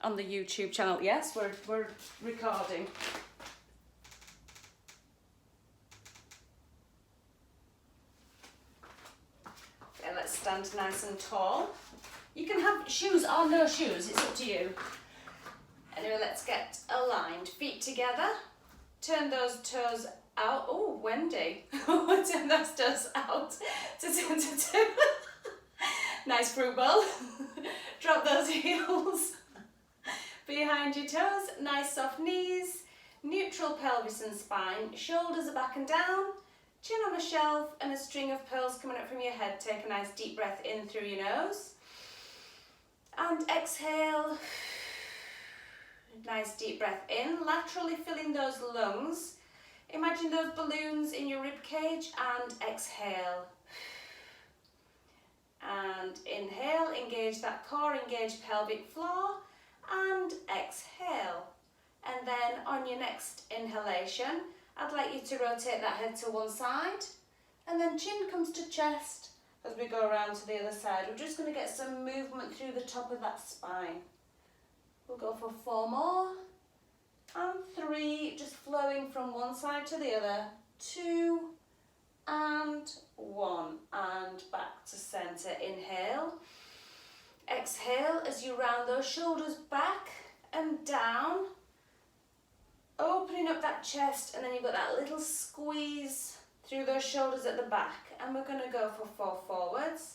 on the YouTube channel. Yes, we're recording. Okay, let's stand nice and tall. You can have shoes or no shoes, it's up to you. Anyway, let's get aligned. Feet together. Turn those toes out. Oh, Wendy. Turn those toes out. Nice fruit bowl. Drop those heels behind your toes. Nice soft knees. Neutral pelvis and spine. Shoulders are back and down. Chin on a shelf and a string of pearls coming up from your head. Take a nice deep breath in through your nose. And exhale. Nice deep breath in. Laterally filling those lungs. Imagine those balloons in your rib cage and exhale. And inhale, engage that core, engage pelvic floor, and exhale. And then on your next inhalation, I'd like you to rotate that head to one side, and then chin comes to chest as we go around to the other side. We're just going to get some movement through the top of that spine. We'll go for 4 more, and 3, just flowing from one side to the other, 2, and 1, and back to center. Inhale, exhale as you round those shoulders back and down, opening up that chest, and then you've got that little squeeze through those shoulders at the back, and we're going to go for 4 forwards.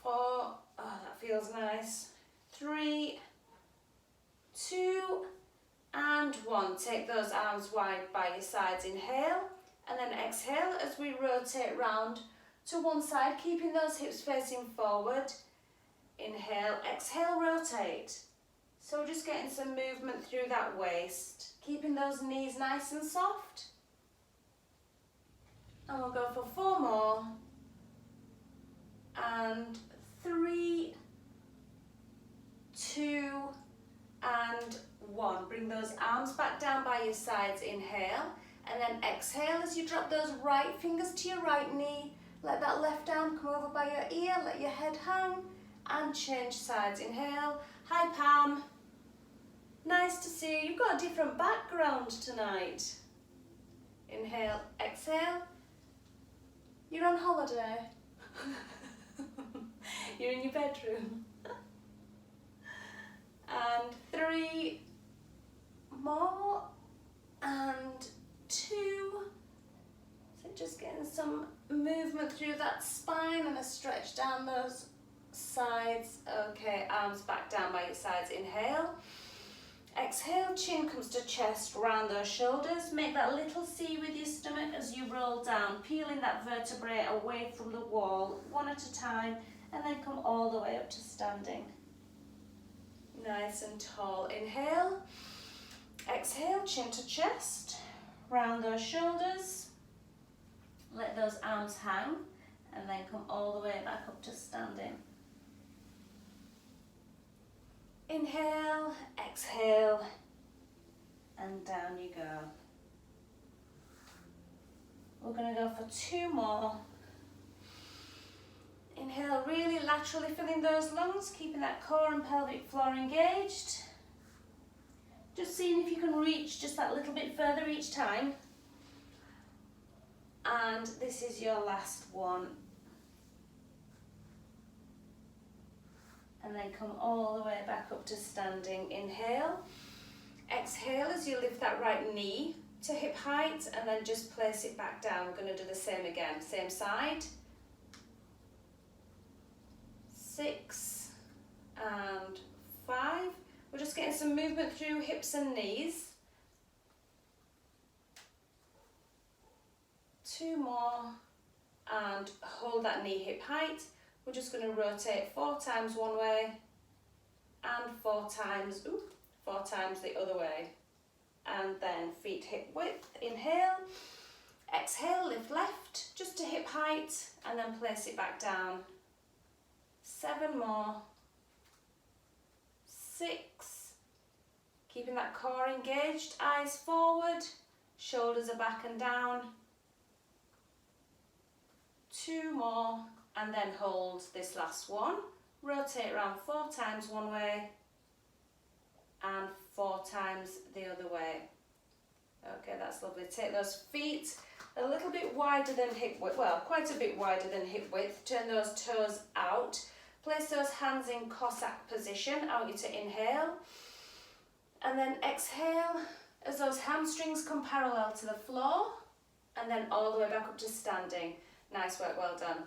4, oh, that feels nice. 3, 2, and 1. Take those arms wide by your sides. Inhale. And then exhale as we rotate round to one side, keeping those hips facing forward. Inhale, exhale, rotate. So we're just getting some movement through that waist, keeping those knees nice and soft. And we'll go for 4 more. And 3, 2, and 1. Bring those arms back down by your sides. Inhale. And then exhale as you drop those right fingers to your right knee. Let that left arm come over by your ear. Let your head hang. And change sides. Inhale. Hi Pam. Nice to see you. You've got a different background tonight. Inhale. Exhale. You're on holiday. You're in your bedroom. And 3 more. And 2, so just getting some movement through that spine and a stretch down those sides. Okay, arms back down by your sides. Inhale, exhale, chin comes to chest, round those shoulders. Make that little C with your stomach as you roll down, peeling that vertebrae away from the wall, one at a time, and then come all the way up to standing. Nice and tall. Inhale, exhale, chin to chest. Round those shoulders, let those arms hang, and then come all the way back up to standing. Inhale, exhale, and down you go. We're going to go for 2 more. Inhale, really laterally filling those lungs, keeping that core and pelvic floor engaged. Just seeing if you can reach just that little bit further each time. And this is your last one. And then come all the way back up to standing. Inhale. Exhale as you lift that right knee to hip height and then just place it back down. We're going to do the same again. Same side. 6 and 5. We're just getting some movement through hips and knees. 2 more, and hold that knee hip height. We're just going to rotate 4 times one way and 4 times the other way. And then feet hip width. Inhale, exhale, lift left just to hip height and then place it back down. 7 more. 6, keeping that core engaged, eyes forward, shoulders are back and down. 2 more, and then hold this last one. Rotate around 4 times one way and 4 times the other way. Okay, that's lovely. Take those feet a little bit wider than hip width, well, quite a bit wider than hip width. Turn those toes out. Place those hands in Cossack position. I want you to inhale. And then exhale as those hamstrings come parallel to the floor. And then all the way back up to standing. Nice work, well done.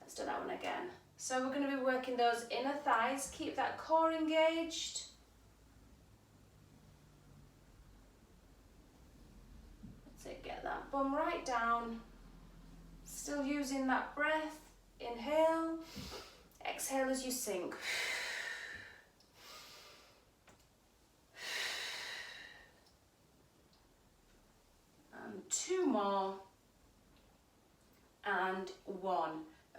Let's do that one again. So we're going to be working those inner thighs. Keep that core engaged. That's it, get that bum right down. Still using that breath. Inhale. Exhale as you sink. And 2 more. And 1.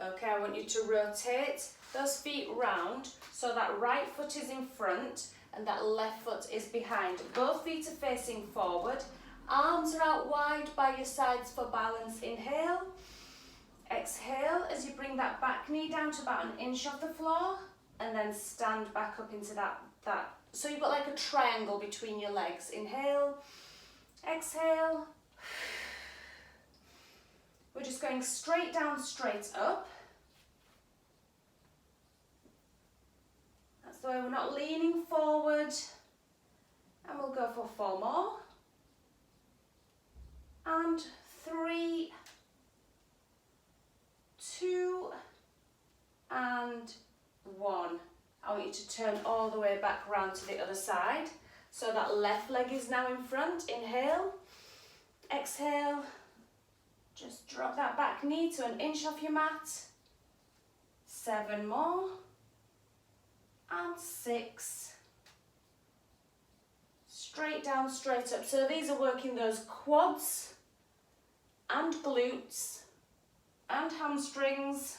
Okay, I want you to rotate those feet round so that right foot is in front and that left foot is behind. Both feet are facing forward. Arms are out wide by your sides for balance. Inhale. Exhale as you bring that back knee down to about 1 inch off the floor and then stand back up into that. So you've got like a triangle between your legs. Inhale. Exhale. We're just going straight down, straight up. That's the way, we're not leaning forward. And we'll go for 4 more. And 3, 2, and 1. I want you to turn all the way back round to the other side. So that left leg is now in front. Inhale. Exhale. Just drop that back knee to 1 inch off your mat. 7 more. And 6. Straight down, straight up. So these are working those quads and glutes and hamstrings.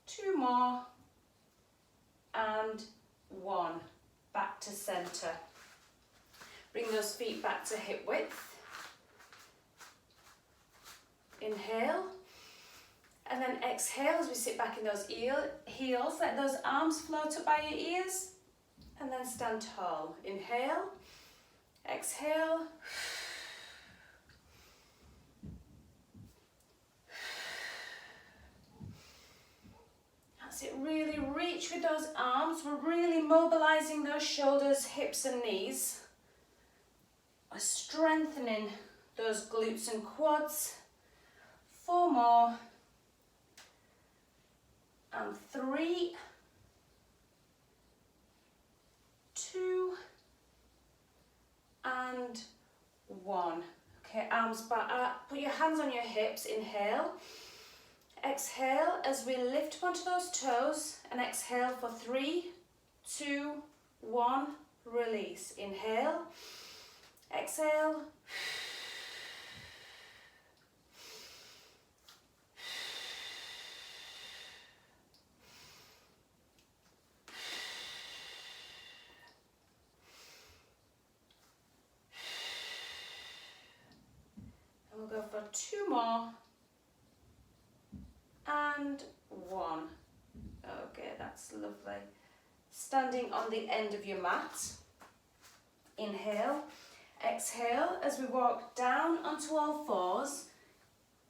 2 more. And 1. Back to center. Bring those feet back to hip width. Inhale, and then exhale as we sit back in those heels. Let those arms float up by your ears, and then stand tall. Inhale, exhale. That's it, really reach with those arms. We're really mobilizing those shoulders, hips and knees. We're strengthening those glutes and quads. 4 more, and 3, 2, and 1. Okay, arms back up, put your hands on your hips, inhale. Exhale as we lift up onto those toes, and exhale for 3, 2, 1, release. Inhale, exhale. We'll go for 2 more, and 1. Okay, that's lovely. Standing on the end of your mat. Inhale, exhale as we walk down onto all fours.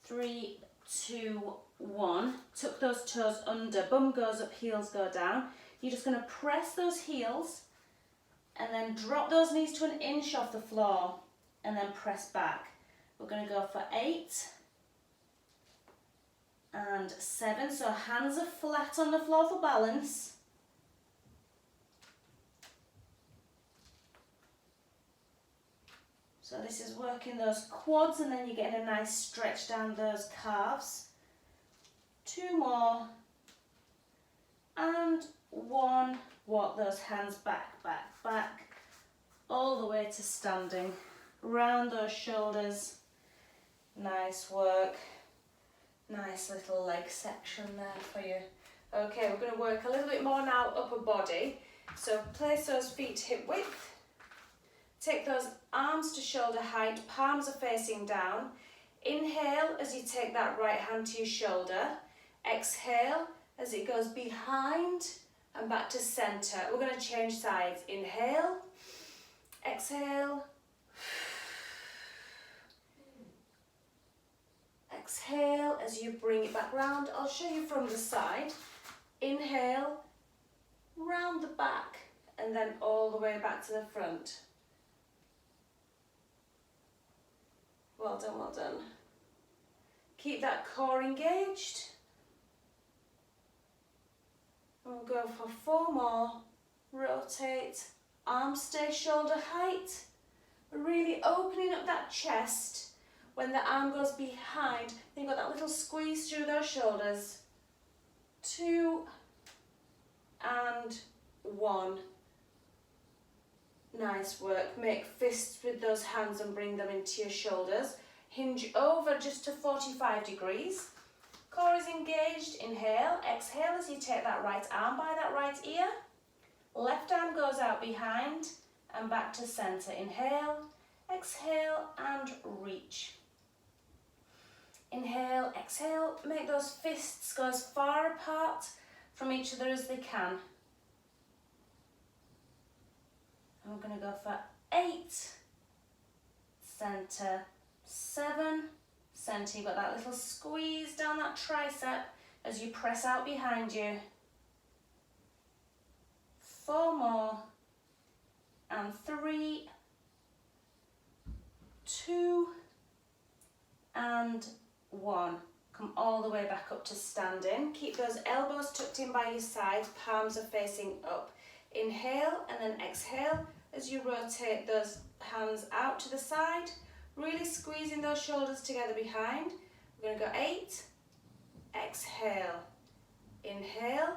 3, 2, 1. Tuck those toes under, bum goes up, heels go down. You're just going to press those heels and then drop those knees to 1 inch off the floor and then press back. We're going to go for 8 and 7. So hands are flat on the floor for balance. So this is working those quads and then you're getting a nice stretch down those calves. 2 more. And 1. Walk those hands back, back, back. All the way to standing. Round those shoulders. Nice work. Nice little leg section there for you. Okay, we're going to work a little bit more now upper body. So place those feet hip width. Take those arms to shoulder height, palms are facing down. Inhale as you take that right hand to your shoulder. Exhale as it goes behind and back to center. We're going to change sides. Inhale, exhale, exhale as you bring it back round. I'll show you from the side. Inhale, round the back, and then all the way back to the front. Well done, well done. Keep that core engaged. And we'll go for 4 more. Rotate, arms stay shoulder height. Really opening up that chest. When the arm goes behind, you've got that little squeeze through those shoulders. 2 and 1. Nice work. Make fists with those hands and bring them into your shoulders. Hinge over just to 45 degrees. Core is engaged. Inhale, exhale as you take that right arm by that right ear. Left arm goes out behind and back to center. Inhale, exhale and reach. Inhale, exhale. Make those fists go as far apart from each other as they can. And we're going to go for 8, center, 7, center. You've got that little squeeze down that tricep as you press out behind you. 4 more, and 3, 2, and 1. Come all the way back up to standing. Keep those elbows tucked in by your sides, palms are facing up. Inhale and then exhale as you rotate those hands out to the side, really squeezing those shoulders together behind. We're going to go 8, exhale, inhale,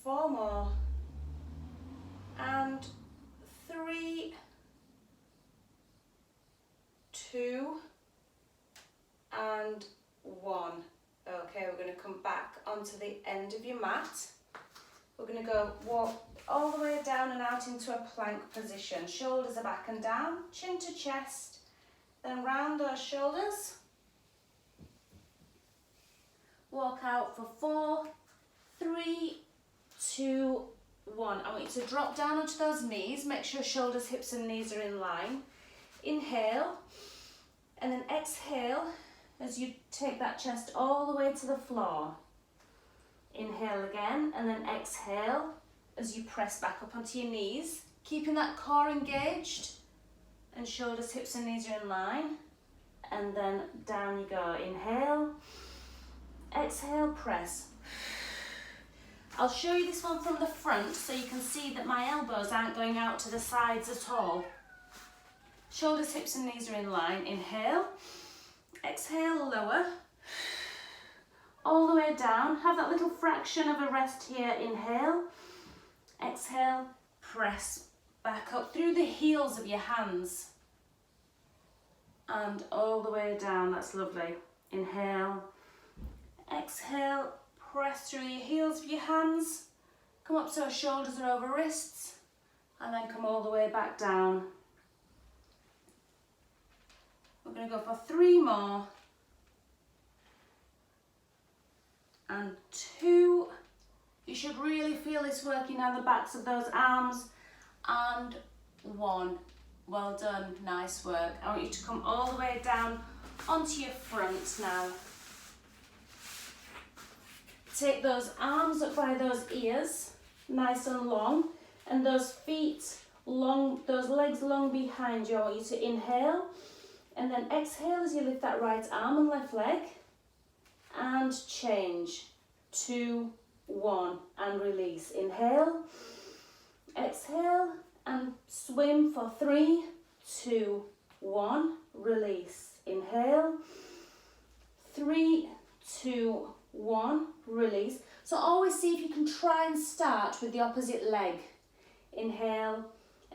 4 more, and 3, 2, and 1. Okay, we're going to come back onto the end of your mat. We're going to go walk all the way down and out into a plank position. Shoulders are back and down, chin to chest, then round those shoulders. Walk out for 4, 3, 2, 1. I want you to drop down onto those knees. Make sure shoulders, hips and knees are in line. Inhale and then exhale as you take that chest all the way to the floor. Inhale again and then exhale as you press back up onto your knees, keeping that core engaged and shoulders, hips and knees are in line. And then down you go. Inhale, exhale, press. I'll show you this one from the front so you can see that my elbows aren't going out to the sides at all. Shoulders, hips and knees are in line. Inhale, exhale, lower, all the way down. Have that little fraction of a rest here. Inhale, exhale, press back up through the heels of your hands and all the way down. That's lovely. Inhale, exhale, press through your heels of your hands. Come up so shoulders are over wrists and then come all the way back down. We're going to go for 3 more and 2. You should really feel this working down the backs of those arms. And 1. Well done, nice work. I want you to come all the way down onto your front now. Take those arms up by those ears, nice and long, and those feet long, those legs long behind you. I want you to inhale and then exhale as you lift that right arm and left leg and change. 2, 1 and release. Inhale, exhale and swim for 3, 2, 1, release. Inhale, 3, 2, 1, release. So always see if you can try and start with the opposite leg. Inhale,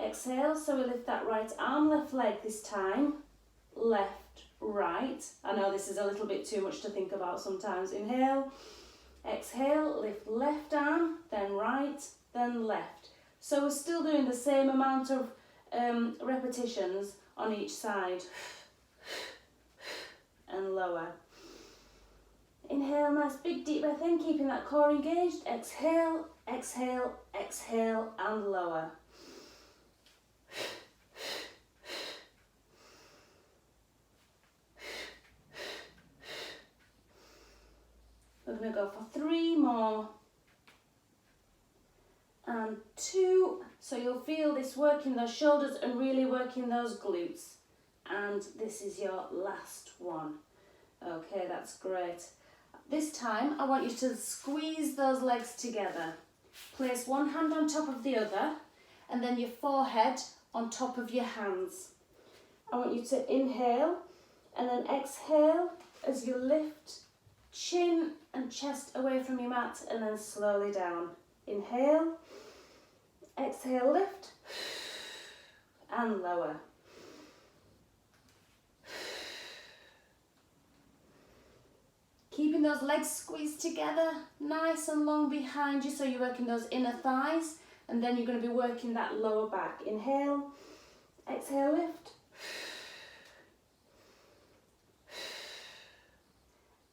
exhale, so we lift that right arm, left leg this time. Left, right. I know this is a little bit too much to think about sometimes. Inhale, exhale, lift left arm, then right, then left. So we're still doing the same amount of repetitions on each side. lower. Inhale, nice big deep breath in, keeping that core engaged. Exhale, exhale, exhale, and lower. We're going to go for 3 more. And 2. So you'll feel this working those shoulders and really working those glutes. And this is your last one. Okay, that's great. This time I want you to squeeze those legs together. Place one hand on top of the other and then your forehead on top of your hands. I want you to inhale and then exhale as you lift chin and chest away from your mat and then slowly down. Inhale, exhale, lift and lower. Keeping those legs squeezed together, nice and long behind you, so you're working those inner thighs, and then you're going to be working that lower back. Inhale, exhale, lift.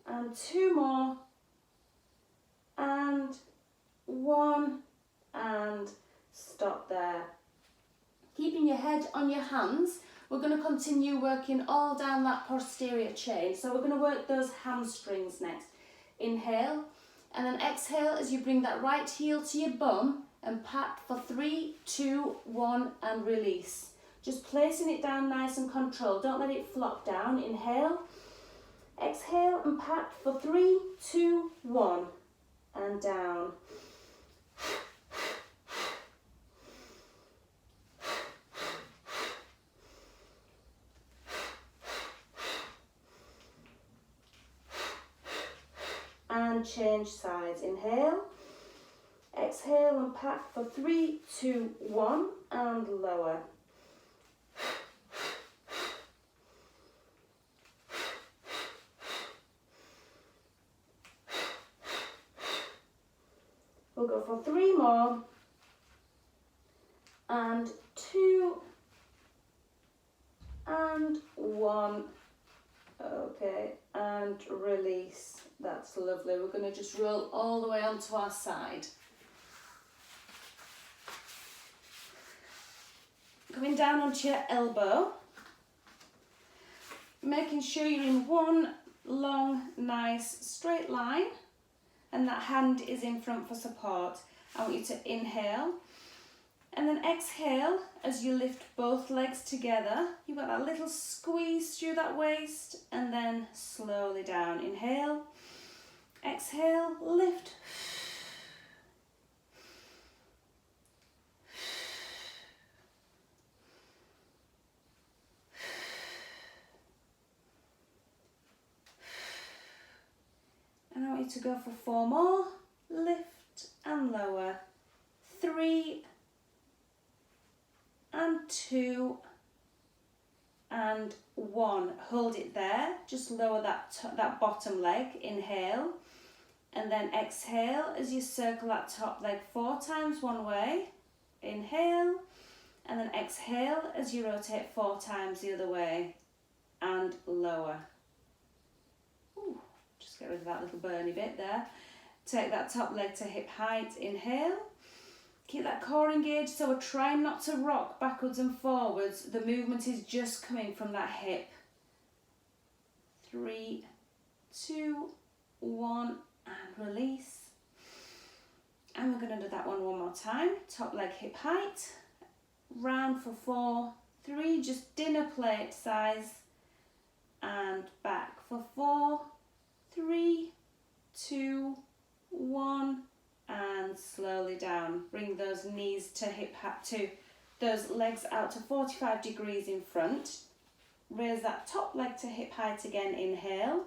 And 2 more. And 1. And stop there. Keeping your head on your hands, we're going to continue working all down that posterior chain. So we're going to work those hamstrings next. Inhale and then exhale as you bring that right heel to your bum and pat for 3, 2, 1 and release. Just placing it down nice and controlled. Don't let it flop down. Inhale, exhale and pat for 3, 2, 1 and down. And change sides. Inhale, exhale and pat for 3, 2, 1 and lower. We'll go for 3 more and 2 and 1. Okay, and release. That's lovely. We're going to just roll all the way onto our side. Coming down onto your elbow. Making sure you're in one long, nice, straight line. And that hand is in front for support. I want you to inhale. And then exhale as you lift both legs together. You've got that little squeeze through that waist. And then slowly down. Inhale. Exhale, lift. And I want you to go for 4 more. Lift and lower. 3 and 2 and 1. Hold it there. Just lower that bottom leg. Inhale. And then exhale as you circle that top leg 4 times one way. Inhale. And then exhale as you rotate 4 times the other way. And lower. Ooh, just get rid of that little burny bit there. Take that top leg to hip height. Inhale. Keep that core engaged, so we're trying not to rock backwards and forwards. The movement is just coming from that hip. 3, 2, 1. And release. And we're going to do that one more time. Top leg hip height. Round for 4, 3, just dinner plate size. And back for 4, 3, 2, 1. And slowly down. Bring those knees to those legs out to 45 degrees in front. Raise that top leg to hip height again. Inhale.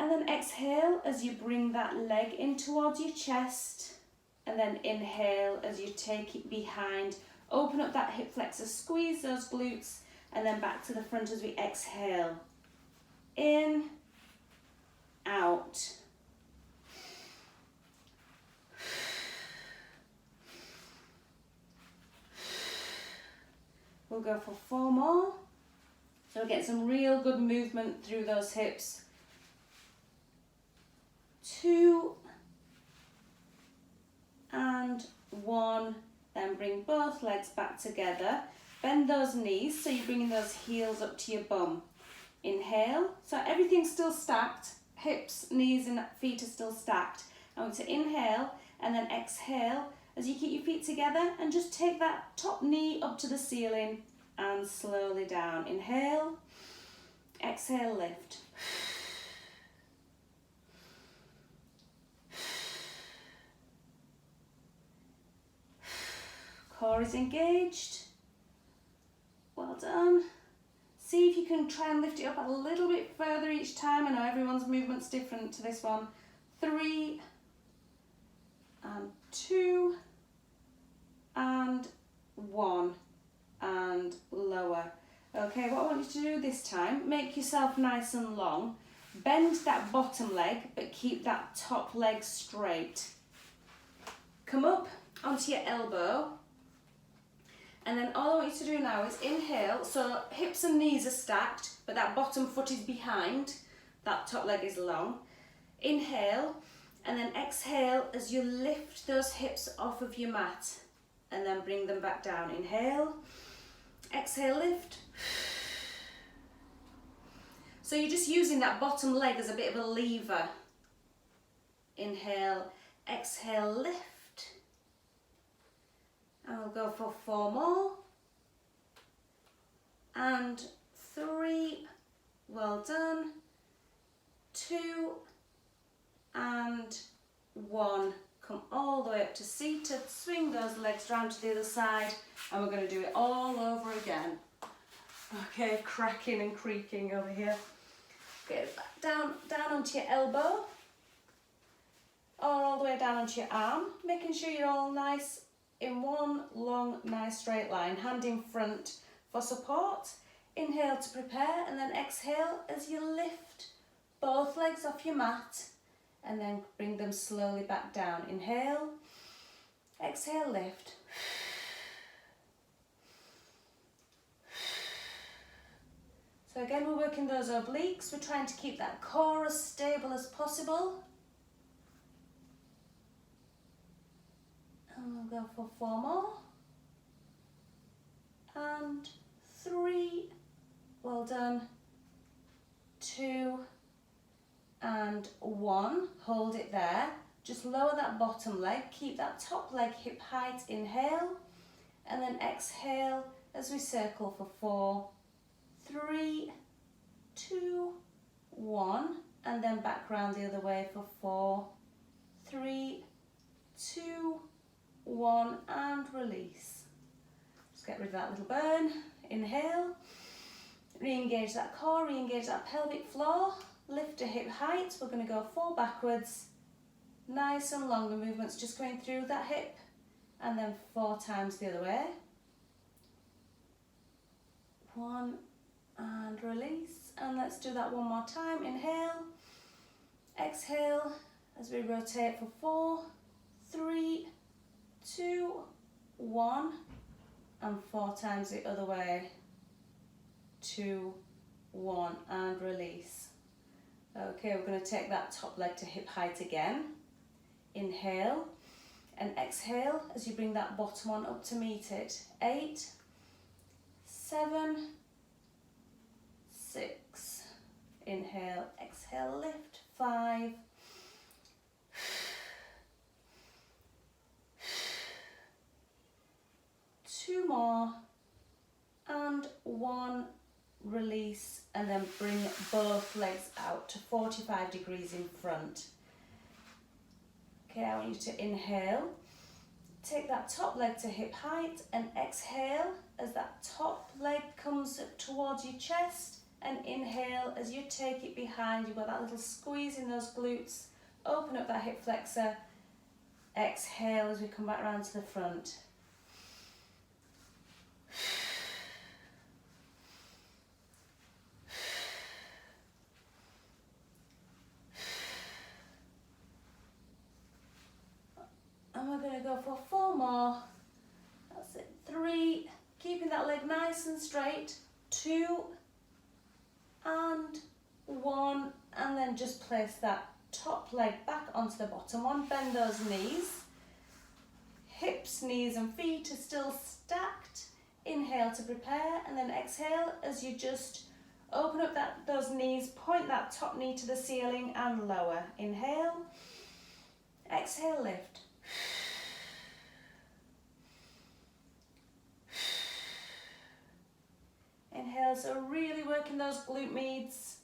And then exhale as you bring that leg in towards your chest. And then inhale as you take it behind. Open up that hip flexor, squeeze those glutes, and then back to the front as we exhale. In, out. We'll go for 4 more. So we're getting some real good movement through those hips. 2 and 1, then bring both legs back together. Bend those knees so you're bringing those heels up to your bum. Inhale, so everything's still stacked, hips, knees and feet are still stacked. I want to inhale and then exhale as you keep your feet together and just take that top knee up to the ceiling and slowly down. Inhale, exhale, lift. Core is engaged. Well done. See if you can try and lift it up a little bit further each time. I know everyone's movement's different to this one. 3 and 2 and 1 and lower. Okay, what I want you to do this time, make yourself nice and long. Bend that bottom leg, but keep that top leg straight. Come up onto your elbow. And then all I want you to do now is inhale, so hips and knees are stacked, but that bottom foot is behind, that top leg is long. Inhale, and then exhale as you lift those hips off of your mat, and then bring them back down. Inhale, exhale, lift. So you're just using that bottom leg as a bit of a lever. Inhale, exhale, lift. And we'll go for 4 more. And 3, well done. 2 and 1. Come all the way up to seated. Swing those legs round to the other side. And we're going to do it all over again. Okay, cracking and creaking over here. Get down onto your elbow. Or all the way down onto your arm. Making sure you're all nice in one long, nice straight line. Hand in front for support. Inhale to prepare and then exhale as you lift both legs off your mat and then bring them slowly back down. Inhale, exhale, lift. So again, we're working those obliques. We're trying to keep that core as stable as possible. And we'll go for 4 more. And 3, well done. 2 and 1, hold it there. Just lower that bottom leg, keep that top leg hip height. Inhale, and then exhale as we circle for 4, 3, 2, 1, and then back round the other way for 4, 3, 2, 1, and release. Just get rid of that little burn. Inhale, re-engage that core, re-engage that pelvic floor, lift to hip height. We're going to go 4 backwards, nice and long. The movement's just going through that hip, and then 4 times the other way. 1 and release, and let's do that one more time. Inhale, exhale as we rotate for 4, 3, 2, 1, and 4 times the other way. 2, 1, and release. Okay, we're going to take that top leg to hip height again. Inhale and exhale as you bring that bottom one up to meet it. 8, 7, 6. Inhale, exhale, lift. 5, 2 more, and 1, release, and then bring both legs out to 45 degrees in front. Okay, I want you to inhale, take that top leg to hip height, and exhale as that top leg comes up towards your chest, and inhale as you take it behind. You've got that little squeeze in those glutes, open up that hip flexor, exhale as we come back around to the front. And we're going to go for 4 more. That's it. 3, keeping that leg nice and straight. 2 then just place that top leg back onto the bottom one, bend those knees. Hips, knees and feet are still stacked. Inhale to prepare, and then exhale as you just open up those knees, point that top knee to the ceiling and lower. Inhale, exhale, lift. Inhale, so really working those glute meads.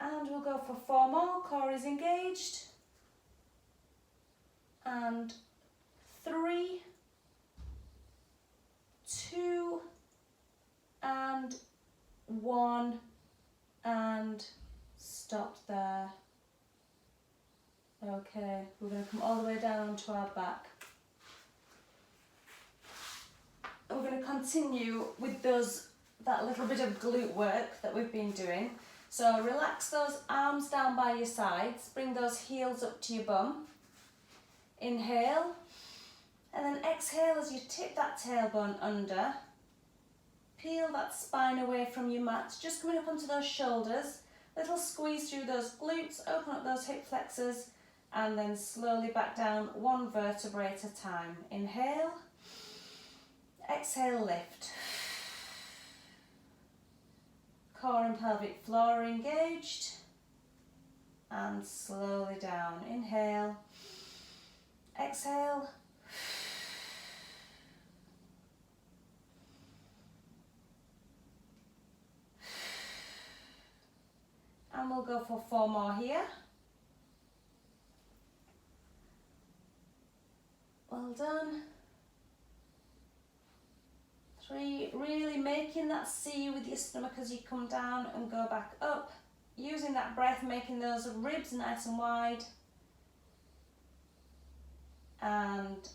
And we'll go for 4 more, core is engaged. And 3, 2, and 1, and stop there. Okay, we're going to come all the way down onto our back. And we're going to continue with that little bit of glute work that we've been doing. So relax those arms down by your sides, bring those heels up to your bum. Inhale, and then exhale as you tip that tailbone under. Peel that spine away from your mat, just coming up onto those shoulders. Little squeeze through those glutes, open up those hip flexors, and then slowly back down 1 vertebrae at a time. Inhale, exhale, lift. Core and pelvic floor are engaged, and slowly down. Inhale, exhale, and we'll go for 4 more here. Well done. 3, really making that C with your stomach as you come down and go back up. Using that breath, making those ribs nice and wide. And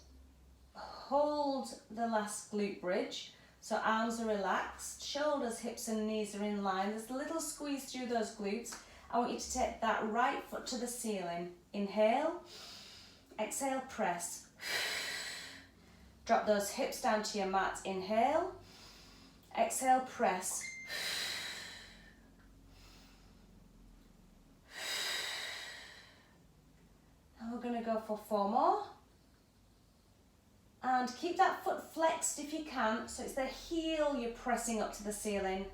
hold the last glute bridge. So arms are relaxed, shoulders, hips and knees are in line. There's a little squeeze through those glutes. I want you to take that right foot to the ceiling. Inhale, exhale, press. Drop those hips down to your mat. Inhale, exhale, press. And we're going to go for 4 more. And keep that foot flexed if you can, so it's the heel you're pressing up to the ceiling.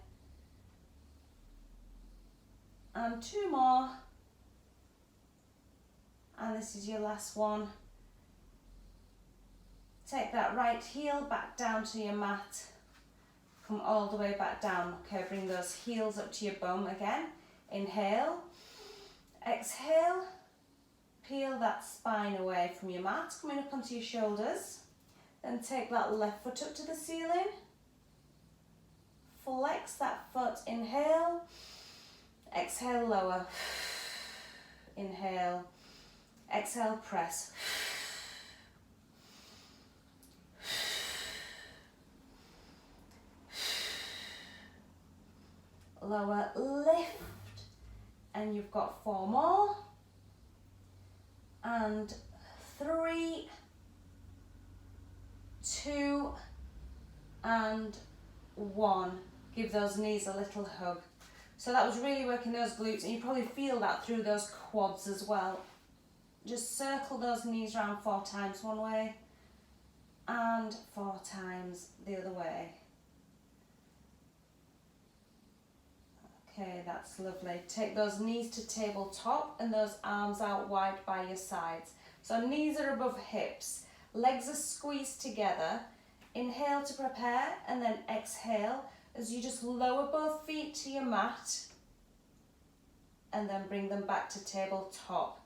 And 2 more. And this is your last one. Take that right heel back down to your mat. Come all the way back down. Okay, bring those heels up to your bum again. Inhale, exhale, peel that spine away from your mat, coming up onto your shoulders. Then take that left foot up to the ceiling. Flex that foot, inhale, exhale, lower. Inhale, exhale, press. Lower, lift, and you've got 4 more, and 3, 2, and 1. Give those knees a little hug. So that was really working those glutes, and you probably feel that through those quads as well. Just circle those knees around 4 times one way, and 4 times the other way. Okay, that's lovely. Take those knees to tabletop and those arms out wide by your sides. So knees are above hips, legs are squeezed together. Inhale to prepare, and then exhale as you just lower both feet to your mat and then bring them back to tabletop.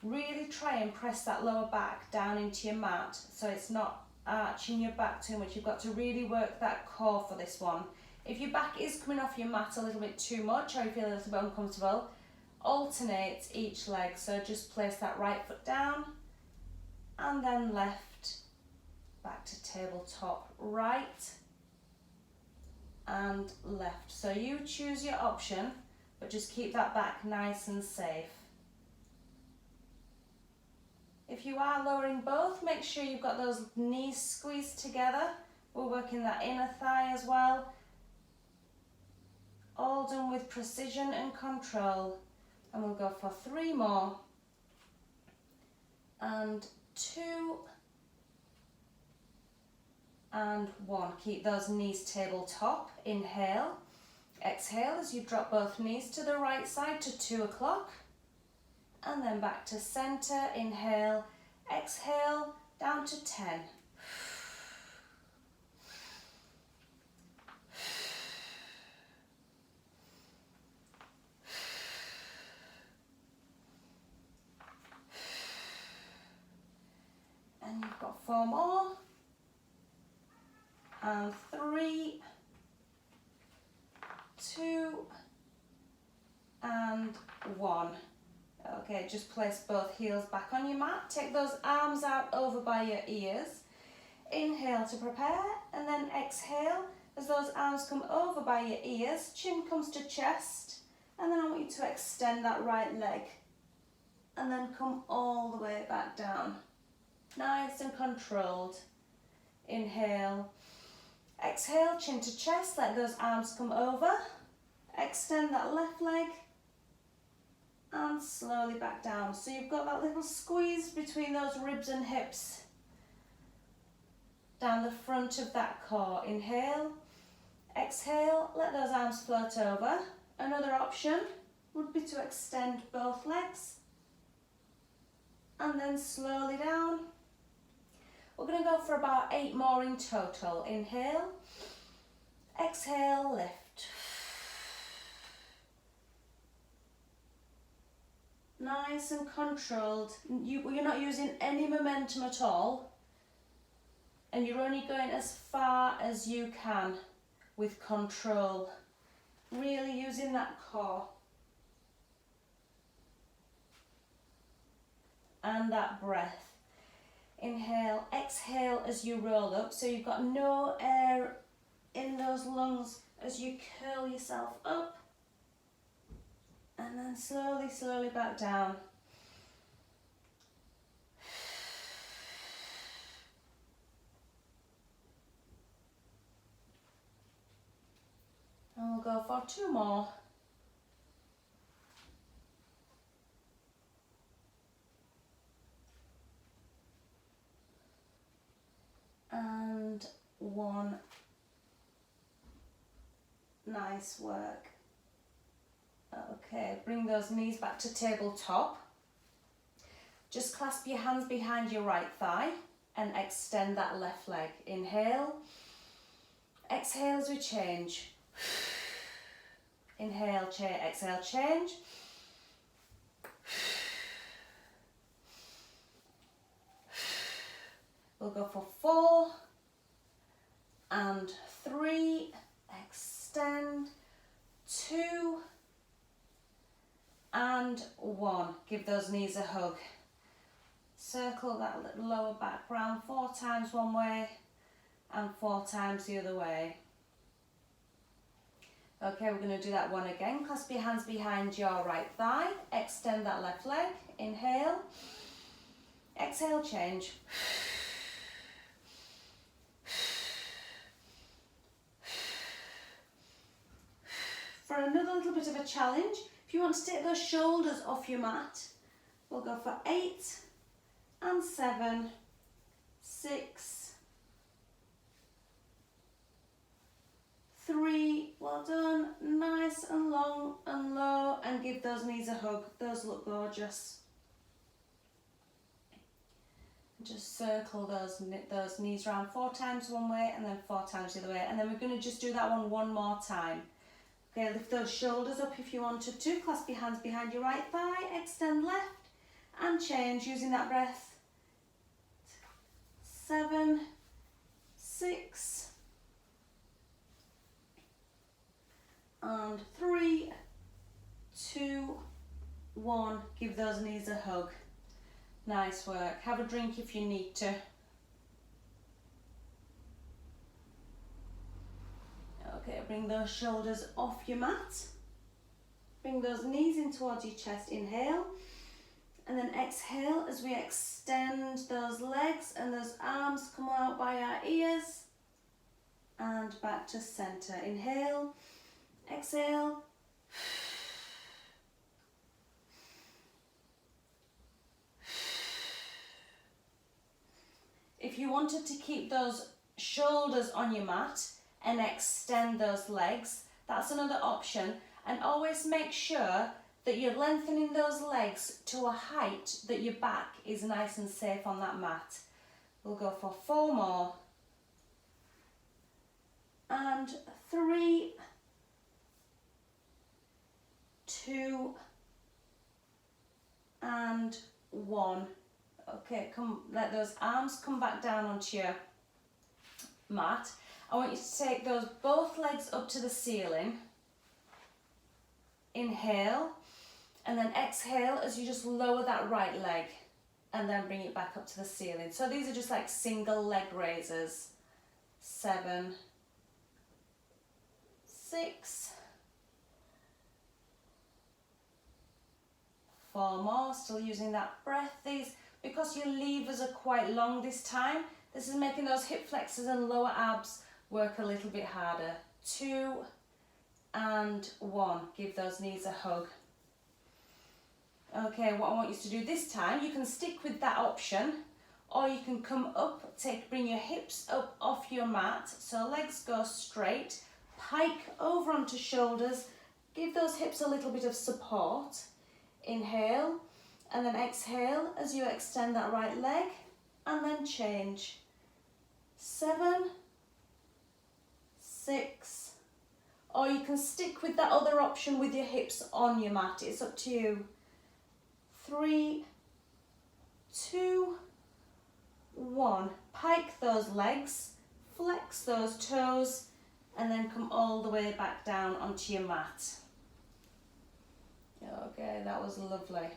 Really try and press that lower back down into your mat so it's not arching your back too much. You've got to really work that core for this one. If your back is coming off your mat a little bit too much or you feel a little bit uncomfortable, alternate each leg. So just place that right foot down and then left, back to tabletop, right and left. So you choose your option, but just keep that back nice and safe. If you are lowering both, make sure you've got those knees squeezed together. We're working that inner thigh as well. All done with precision and control. And we'll go for 3 more. And 2 and 1. Keep those knees tabletop. Inhale. Exhale as you drop both knees to the right side to 2 o'clock. And then back to center. Inhale. Exhale. Down to 10. And you've got 4 more. And 3, 2, and 1. Okay, just place both heels back on your mat. Take those arms out over by your ears. Inhale to prepare, and then exhale as those arms come over by your ears. Chin comes to chest, and then I want you to extend that right leg, and then come all the way back down. Nice and controlled. Inhale. Exhale, chin to chest, let those arms come over. Extend that left leg and slowly back down. So you've got that little squeeze between those ribs and hips down the front of that core. Inhale. Exhale, let those arms float over. Another option would be to extend both legs and then slowly down. We're going to go for about 8 more in total. Inhale, exhale, lift. Nice and controlled. You're not using any momentum at all, and you're only going as far as you can with control. Really using that core and that breath. Inhale, exhale as you roll up, so you've got no air in those lungs as you curl yourself up, and then slowly, slowly back down. And we'll go for 2 more. And 1. Nice work. Okay, bring those knees back to tabletop. Just clasp your hands behind your right thigh and extend that left leg. Inhale. Exhale as we change. Inhale, exhale, change. We'll go for 4 and 3, extend, 2 and 1. Give those knees a hug. Circle that lower back round 4 times one way and 4 times the other way. Okay, we're going to do that one again. Clasp your hands behind your right thigh. Extend that left leg. Inhale. Exhale, change. For another little bit of a challenge, if you want to take those shoulders off your mat, we'll go for 8 and 7, 6, 3, well done, nice and long and low, and give those knees a hug. Those look gorgeous. Just circle those knees around 4 times one way and then 4 times the other way, and then we're going to just do that one more time. Okay, lift those shoulders up if you wanted to. Clasp your hands behind your right thigh, extend left and change using that breath. 7, 6 and 3, 2, 1. Give those knees a hug. Nice work. Have a drink if you need to. Okay, bring those shoulders off your mat. Bring those knees in towards your chest. Inhale. And then exhale as we extend those legs and those arms come out by our ears. And back to center. Inhale. Exhale. you wanted to keep those shoulders on your mat and extend those legs, that's another option. And always make sure that you're lengthening those legs to a height that your back is nice and safe on that mat. We'll go for 4 more. And 3, 2, and 1. Okay, let those arms come back down onto your mat. I want you to take those both legs up to the ceiling. Inhale, and then exhale as you just lower that right leg and then bring it back up to the ceiling. So these are just like single leg raises. 7, 6, 4 more, still using that breath. These, because your levers are quite long this time, this is making those hip flexors and lower abs work a little bit harder. 2 and 1, give those knees a hug. Okay, what I want you to do this time, you can stick with that option, or you can come up, bring your hips up off your mat, so legs go straight, pike over onto shoulders, give those hips a little bit of support. Inhale, and then exhale as you extend that right leg, and then change. 7, 6, or you can stick with that other option with your hips on your mat, it's up to you. 3, 2, 1. Pike those legs, flex those toes, and then come all the way back down onto your mat. Okay, that was lovely.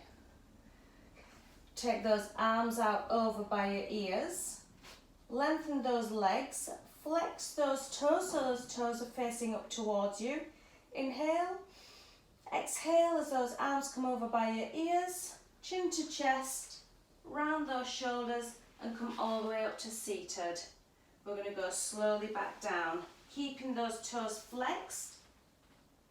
Take those arms out over by your ears. Lengthen those legs, flex those toes so those toes are facing up towards you. Inhale, exhale as those arms come over by your ears, chin to chest, round those shoulders and come all the way up to seated. We're going to go slowly back down, keeping those toes flexed,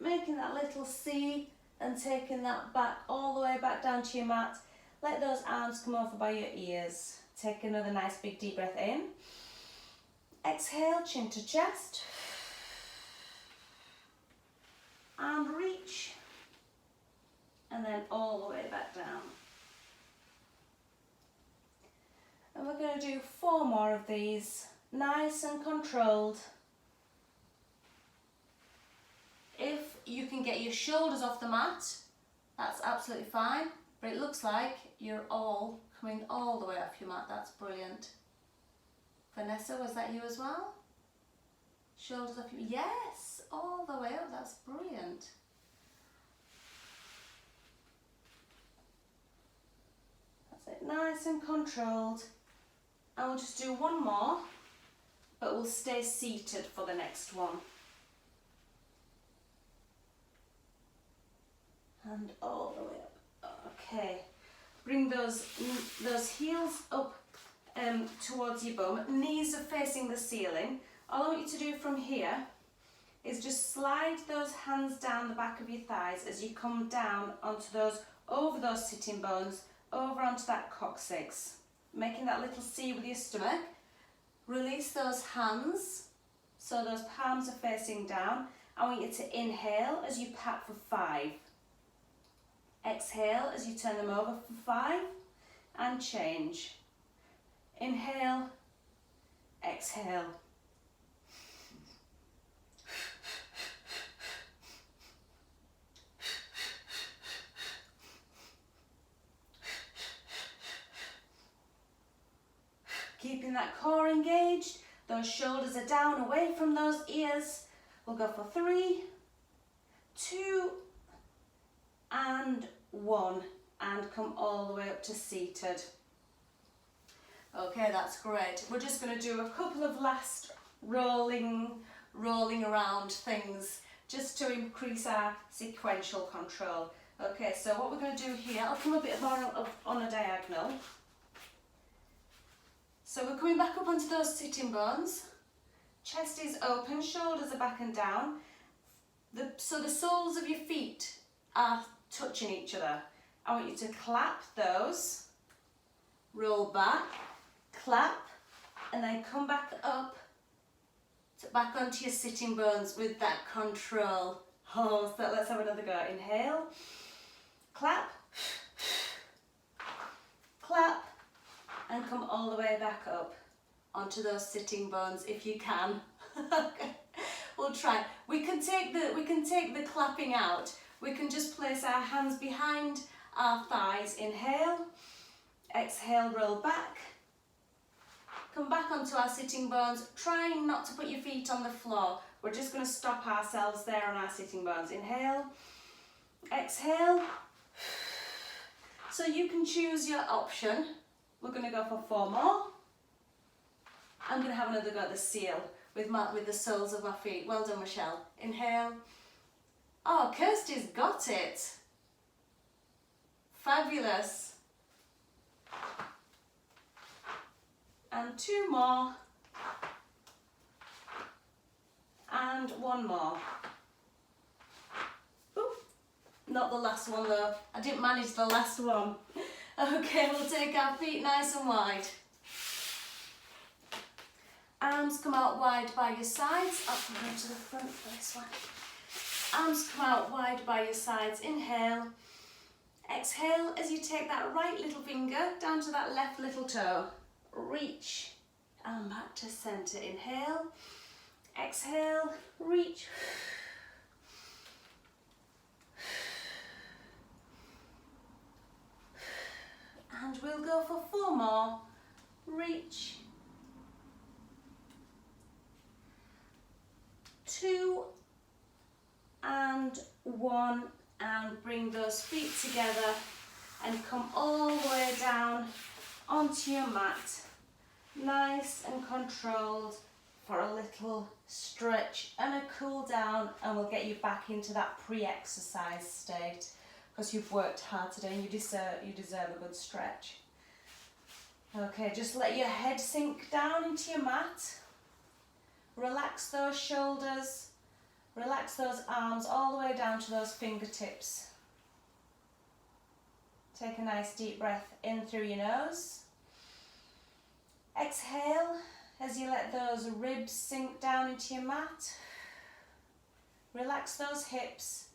making that little C and taking that back all the way back down to your mat. Let those arms come over by your ears. Take another nice big deep breath in. Exhale, chin to chest. And reach. And then all the way back down. And we're going to do 4 more of these, nice and controlled. If you can get your shoulders off the mat, that's absolutely fine, but it looks like you're all coming all the way off your mat. That's brilliant. Vanessa, was that you as well? Shoulders off your, yes, all the way up, that's brilliant. That's it, nice and controlled. And we'll just do 1 more, but we'll stay seated for the next one. And all the way up. Okay. Bring those heels up towards your bum. Knees are facing the ceiling. All I want you to do from here is just slide those hands down the back of your thighs as you come down onto those, over those sitting bones, over onto that coccyx. Making that little C with your stomach. Release those hands so those palms are facing down. I want you to inhale as you pat for 5. Exhale as you turn them over for 5 and change. Inhale, exhale. Keeping that core engaged, those shoulders are down away from those ears. We'll go for 3, 2, and 1, and come all the way up to seated. Okay, that's great. We're just going to do a couple of last rolling around things just to increase our sequential control. Okay, so what we're going to do here, I'll come a bit more on a diagonal. So we're coming back up onto those sitting bones. Chest is open, shoulders are back and down. So the soles of your feet are touching each other. I want you to clap those, roll back, clap, and then come back up, back onto your sitting bones with that control. Oh, so let's have another go. Inhale, clap, clap, and come all the way back up onto those sitting bones if you can. Okay, we'll try. We can take the clapping out. We can just place our hands behind our thighs. Inhale, exhale, roll back. Come back onto our sitting bones, trying not to put your feet on the floor. We're just going to stop ourselves there on our sitting bones. Inhale, exhale. So you can choose your option. We're going to go for 4 more. I'm going to have another go at the seal with the soles of my feet. Well done, Michelle. Inhale. Oh, Kirsty's got it. Fabulous. And 2 more. And 1 more. Ooh, not the last one though. I didn't manage the last one. Okay, we'll take our feet nice and wide. Arms come out wide by your sides. Up and go to the front for this one. Arms come out wide by your sides. Inhale. Exhale as you take that right little finger down to that left little toe. Reach and back to center. Inhale, exhale, reach. And we'll go for 4 more. Reach. 2 and 1, and bring those feet together and come all the way down onto your mat, nice and controlled, for a little stretch and a cool down, and we'll get you back into that pre-exercise state because you've worked hard today and you deserve a good stretch. Okay, just let your head sink down into your mat. Relax those shoulders, relax those arms all the way down to those fingertips. Take a nice deep breath in through your nose. Exhale as you let those ribs sink down into your mat. Relax those hips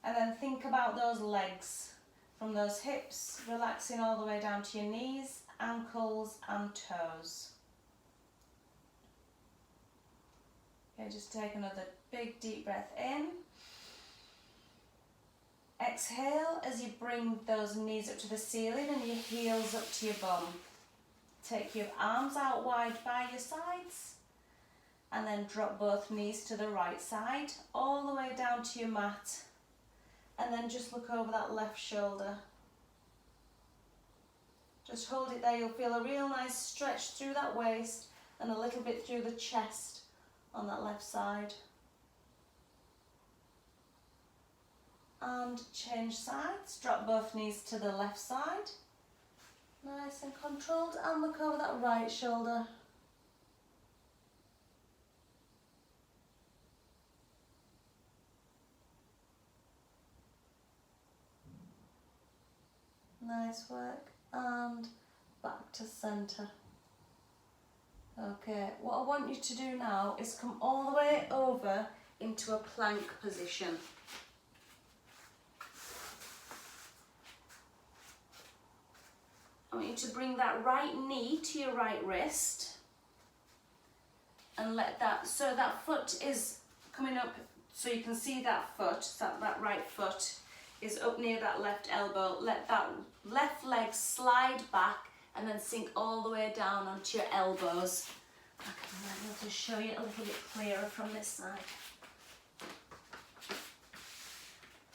and then think about those legs. From those hips, relaxing all the way down to your knees, ankles and toes. Okay, just take another big deep breath in. Exhale as you bring those knees up to the ceiling and your heels up to your bum. Take your arms out wide by your sides and then drop both knees to the right side all the way down to your mat, and then just look over that left shoulder. Just hold it there. You'll feel a real nice stretch through that waist and a little bit through the chest on that left side. And change sides, drop both knees to the left side, nice and controlled, and look over that right shoulder. Nice work, and back to center. Okay, what I want you to do now is come all the way over into a plank position. I want you to bring that right knee to your right wrist and let that, so that foot is coming up, so you can see that foot, that right foot is up near that left elbow. Let that left leg slide back and then sink all the way down onto your elbows. I can just show you a little bit clearer from this side.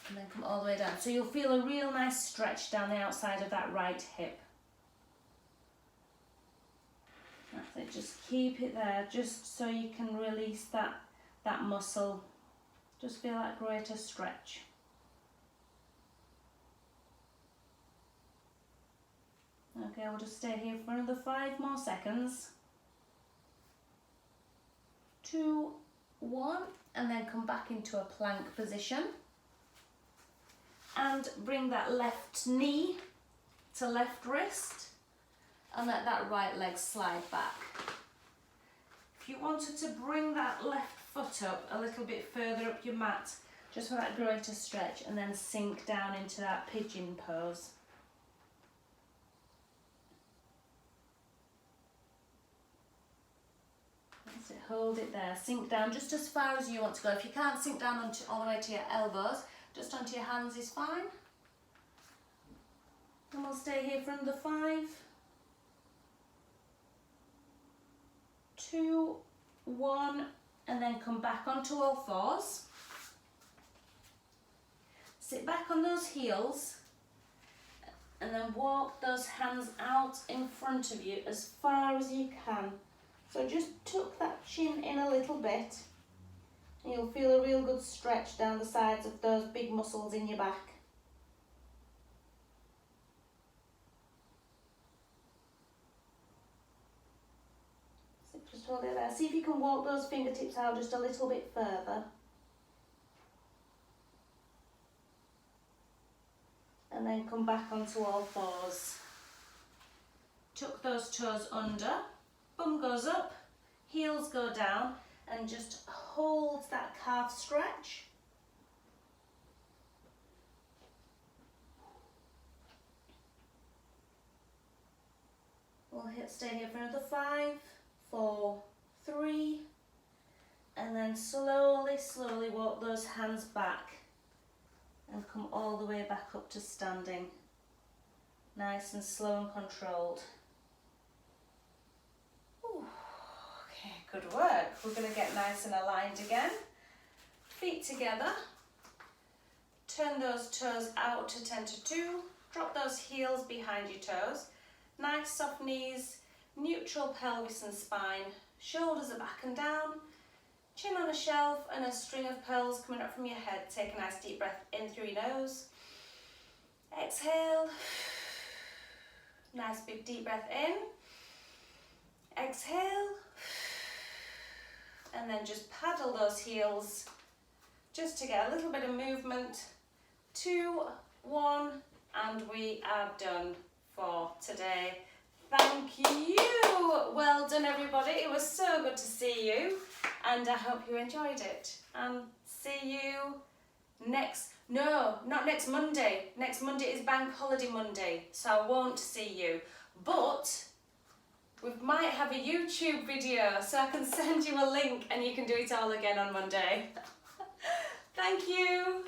And then come all the way down. So you'll feel a real nice stretch down the outside of that right hip. That's it, just keep it there, just so you can release that muscle. Just feel that greater stretch. Okay, we'll just stay here for another 5 more seconds. 2, 1, and then come back into a plank position. And bring that left knee to left wrist. And let that right leg slide back. If you wanted to bring that left foot up a little bit further up your mat, just for that greater stretch, and then sink down into that pigeon pose. That's it, hold it there. Sink down just as far as you want to go. If you can't sink down all the way to your elbows, just onto your hands is fine. And we'll stay here for another 5, 2, 1, and then come back onto all fours. Sit back on those heels and then walk those hands out in front of you as far as you can. So just tuck that chin in a little bit and you'll feel a real good stretch down the sides of those big muscles in your back. So just hold it there. See if you can walk those fingertips out just a little bit further. And then come back onto all fours. Tuck those toes under, bum goes up, heels go down, and just hold that calf stretch. We'll stay here for another 5, 4, 3, and then slowly, slowly walk those hands back and come all the way back up to standing. Nice and slow and controlled. Ooh, okay, good work. We're going to get nice and aligned again. Feet together. Turn those toes out to 10 to 2. Drop those heels behind your toes. Nice soft knees, neutral pelvis and spine. Shoulders are back and down. Chin on a shelf and a string of pearls coming up from your head. Take a nice deep breath in through your nose. Exhale. Nice big deep breath in. Exhale. And then just paddle those heels just to get a little bit of movement. 2, 1, and we are done for today. Thank you. Well done, everybody. It was so good to see you, and I hope you enjoyed it. And see you not next Monday. Next Monday is Bank Holiday Monday, so I won't see you. But we might have a YouTube video, so I can send you a link and you can do it all again on Monday. Thank you.